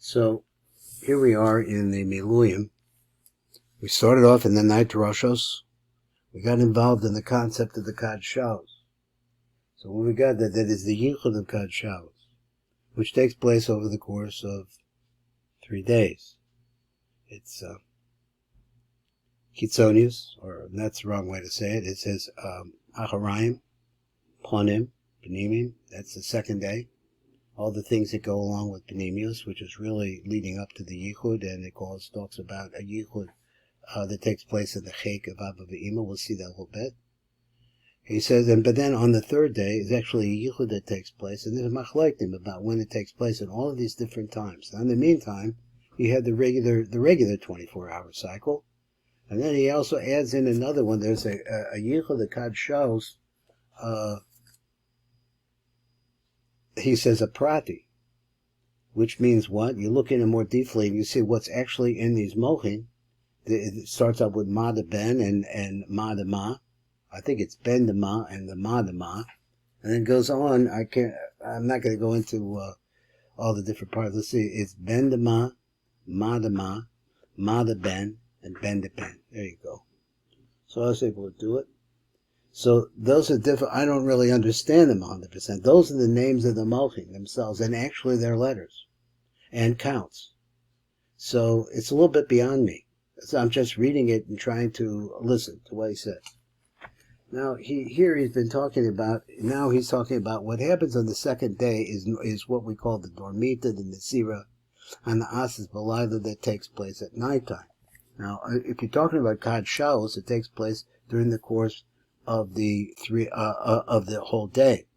So here we are in the MILUIM. We started off in the night DRUSHOT. We got involved in the concept of the Kad Shalos. So when we got that is the Yichud of Kad Shalos, which takes place over the course of 3 days. It's Kitzonius, or that's the wrong way to say it. It says Acharayim, Ponim, Panimim. That's the second day. All the things that go along with Panimius, which is really leading up to the Yichud, and it talks about a Yichud that takes place in the Chek of Abba V'Ima. We'll see that a little bit. He says, but then on the third day is actually a Yichud that takes place, and there's machlektim about when it takes place in all of these different times. Now, in the meantime, you had the regular 24-hour cycle, and then he also adds in another one. There's a Yichud that Kad Shalos. He says a prati, which means what? You look in it more deeply and you see what's actually in these mochin. It starts out with ma de ben and ma de ma. I think it's ben de ma and the ma de ma, and then goes on. I'm not going to go into all the different parts. Let's see. It's ben de ma de ma de ben, and ben de ben. There you go. So I was able to do it. So those are different. I don't really understand them 100%. Those are the names of the Malchim themselves, and actually their letters and counts. So it's a little bit beyond me. So I'm just reading it and trying to listen to what he says. Now he's been talking about. Now he's talking about what happens on the second day is what we call the Dormita, the Nesira, and the Asas Balayla that takes place at nighttime. Now, if you're talking about Kad Shalos, it takes place during the course of the whole day,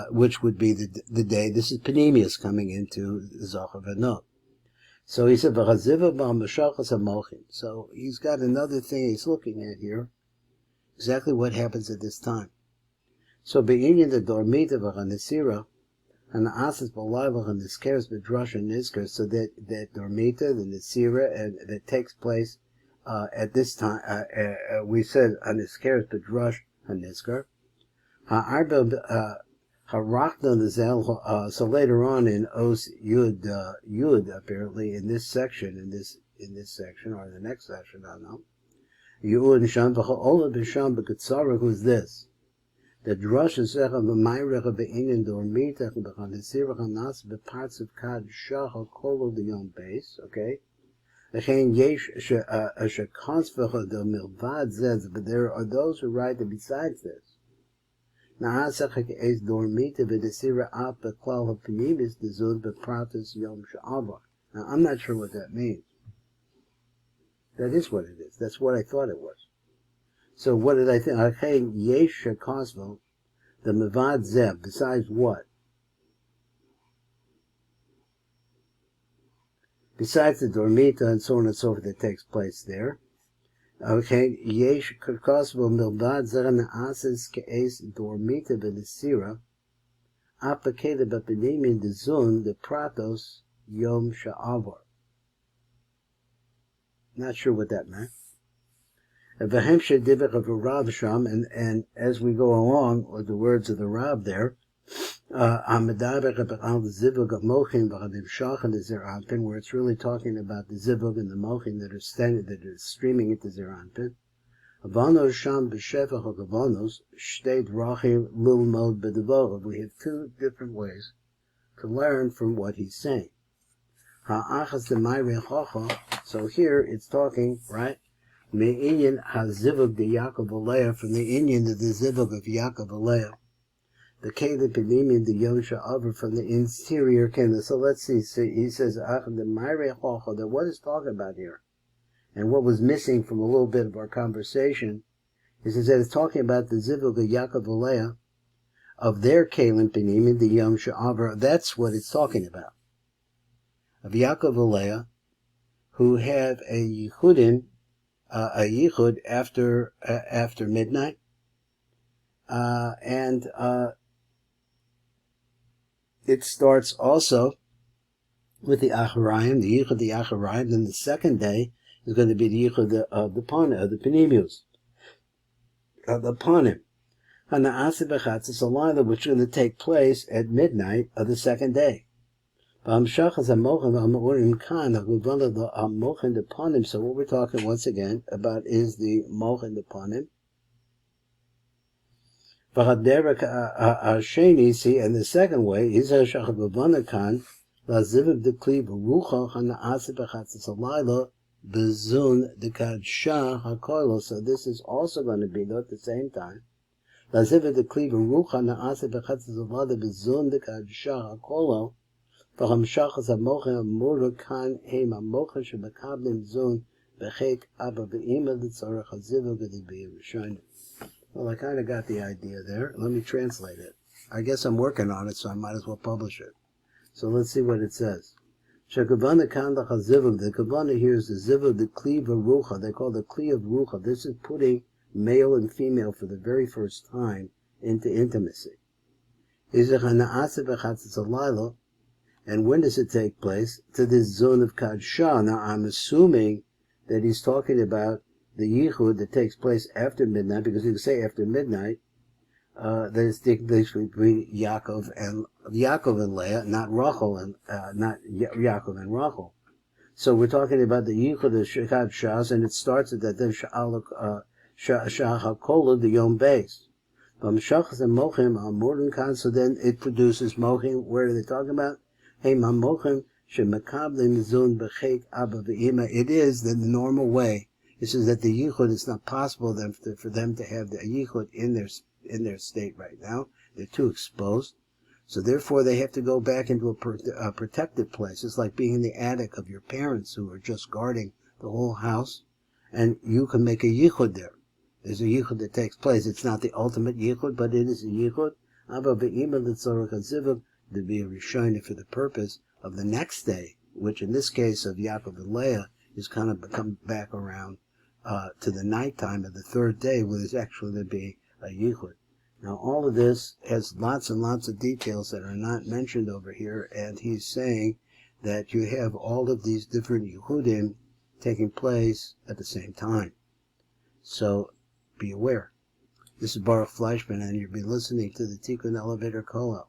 which would be the day. This is Panemius coming into Hakavanot. So he said, so he's got another thing he's looking at here, exactly what happens at this time. So be'inyan the dormita v'chanesira and the asas b'layla and the scares b'drush and nizker, so that dormita, the nesira, and that takes place at this time, we said Haniskeres Bedrush Hanisker. So later on in Os Yud, apparently in this section, in this section or in the next section, I don't know. Yud and Sham Ola B'Sham B'Katsara. Who's this? The Drush is Secha B'Mayrecha B'Inyan Dormita B'Chanisira Chanas B'Parts of Kad Shachal Kolo the Yom Base. Okay. But there are those who write that besides this. Now I'm not sure what that means. That is what it is. That's what I thought it was. So what did I think? The Mevad Zeb, besides what? Besides the Dormita and so on and so forth that takes place there. Okay, Yesh Kakosvo Milbad Zerana Asas Kees Dormita Benesira Apakeda Bapinimin de Zun de Pratos Yom Sha'avar. Not sure what that meant. Vahemsha Divik of Rav Sham, and as we go along with the words of the Rav there, where it's really talking about the zivug and the mochin that are streaming into Zeranpin. We have 2 different ways to learn from what he's saying. So here it's talking, right? Me'inyan ha-zivug de Yaakov Aleah, from the Inyan of the zivug of Yaakov Aleah. The Keda Penimin, the Yosha Over, from the interior Kenda. So let's see. So he says, that what is talking about here? And what was missing from a little bit of our conversation is that it's talking about the Zivug of Yaakov Aleah, of their Kalim Penimin, the Yom Sha'avar. That's what it's talking about. Of Yaakov Aleah, who have a Yichud after midnight. It starts also with the Acharayim, the Yichud the Acharayim. Then the second day is going to be the Yichud of the Panimius, of the Panim. And the Asibachatz is a line which is going to take place at midnight of the second day. V'hamshachas hamochen v'hamorim kan ha'guvana the hamochen deponim. So what we're talking once again about is the mochen deponim. V'haderek ha'sheni, see, and the second way is ha'shachas guvana kan la'zivug dekli v'rucha ha'na'aseh b'chatzis halayla b'zun dekadsha ha'koilo. So this is also going to be, though, at the same time. La'zivug dekli v'rucha ha'na'aseh b'chatzis halayla b'zun dekadsha ha'koilo. V'hamshachas hamochen amura kan heim hamochen shebekablim zun b'chek abba v'ima l'tzorach hazivug d'bi Yerushalayim. Well, I kind of got the idea there. Let me translate it. I guess I'm working on it, so I might as well publish it. So let's see what it says. Shekavana kan l'chazivug. The kavana here is the zivug, the kli v'rucha. They call the kli of rucha. This is putting male and female for the very first time into intimacy. And when does it take place? To this zone of Kadsha. Now, I'm assuming that he's talking about the yichud that takes place after midnight, because he can say after midnight, that it's taking place between Yaakov and Leah, not Rachel and not Yaakov and Rachel. So we're talking about the yichud of Kadsha, and it starts at that Shahakola, the Yom Beis. So then it produces mochim. Where are they talking about? It is the normal way. This is that the yichud, it's not possible for them to have the yichud in their state right now. They're too exposed. So therefore they have to go back into a protected place. It's like being in the attic of your parents who are just guarding the whole house. And you can make a yichud there. There's a yichud that takes place. It's not the ultimate yichud, but it is a yichud. To be a Rishonim for the purpose of the next day, which in this case of Yaakov and Leah is kind of come back around to the nighttime of the third day, where there's actually going to be a yichud. Now all of this has lots and lots of details that are not mentioned over here, and he's saying that you have all of these different yichudim taking place at the same time. So be aware. This is Baruch Fleischman, and you'll be listening to the Tikkun Elevator Kollel.